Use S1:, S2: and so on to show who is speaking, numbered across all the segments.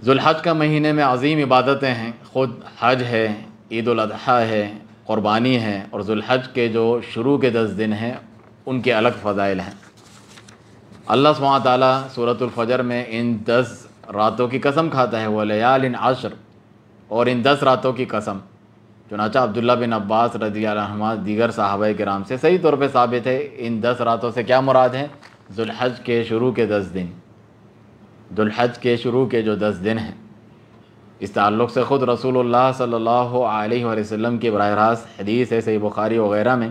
S1: ذوالحج کا مہینے میں عظیم عبادتیں ہیں، خود حج ہے، عید الاضحیٰ ہے، قربانی ہے، اور ذوالحج کے جو شروع کے 10 دن ہیں ان کے الگ فضائل ہیں۔ اللہ سبحانہ تعالیٰ سورۃ الفجر میں ان 10 راتوں کی قسم کھاتا ہے، وَلَيَالٍ عَشْرٍ، اور ان 10 راتوں کی قسم۔ چنانچہ عبداللہ بن عباس رضی اللہ عنہ دیگر صحابہ کرام سے صحیح طور پہ ثابت ہے، ان 10 راتوں سے کیا مراد ہے؟ ذوالحج کے شروع کے 10 دن، ذوالحج کے شروع کے جو 10 دن ہیں۔ اس تعلق سے خود رسول اللہ صلی اللہ علیہ وآلہ وسلم کی براہ راست حدیث ہے صحیح بخاری وغیرہ میں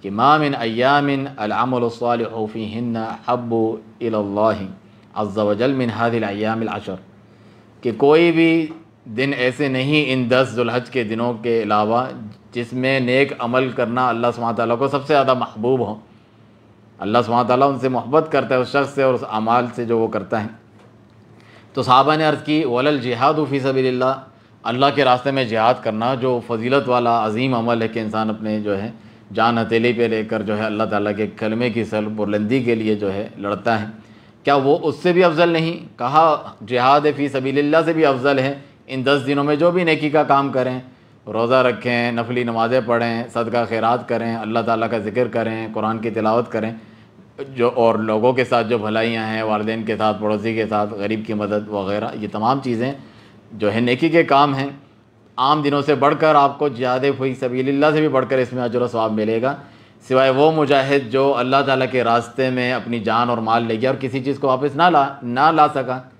S1: کہ ما من ایام العمل الصالح فیہن احب الی اللہ عز وجل من هذه الایام العشر، کہ کوئی بھی دن ایسے نہیں ان 10 ذوالحج کے دنوں کے علاوہ جس میں نیک عمل کرنا اللہ سبحانہ تعالیٰ کو سب سے زیادہ محبوب ہو۔ اللہ سبحانہ تعالیٰ ان سے محبت کرتا ہے، اس شخص سے اور اس اعمال سے جو وہ کرتا ہے۔ تو صحابہ نے عرض کی وَلَا الْجِهَادُ فِي سَبِيلِ اللَّهِ، اللہ کے راستے میں جہاد کرنا جو فضیلت والا عظیم عمل ہے کہ انسان اپنے جو ہے جان ہتھیلی پہ لے کر جو ہے اللہ تعالیٰ کے کلمے کی بلندی کے لیے جو ہے لڑتا ہے، کیا وہ اس سے بھی افضل نہیں؟ کہا جہاد فی سبیل اللہ سے بھی افضل ہے۔ ان 10 دنوں میں جو بھی نیکی کا کام کریں، روزہ رکھیں، نفلی نمازیں پڑھیں، صدقہ خیرات کریں، اللہ تعالیٰ کا ذکر کریں، قرآن کی تلاوت کریں، جو اور لوگوں کے ساتھ جو بھلائیاں ہیں، والدین کے ساتھ، پڑوسی کے ساتھ، غریب کی مدد وغیرہ، یہ تمام چیزیں جو ہے نیکی کے کام ہیں۔ عام دنوں سے بڑھ کر آپ کو جہاد فی سبیل اللہ سے بھی بڑھ کر اس میں اجر و ثواب ملے گا، سوائے وہ مجاہد جو اللہ تعالیٰ کے راستے میں اپنی جان اور مال لے گیا اور کسی چیز کو واپس نہ لا سکا۔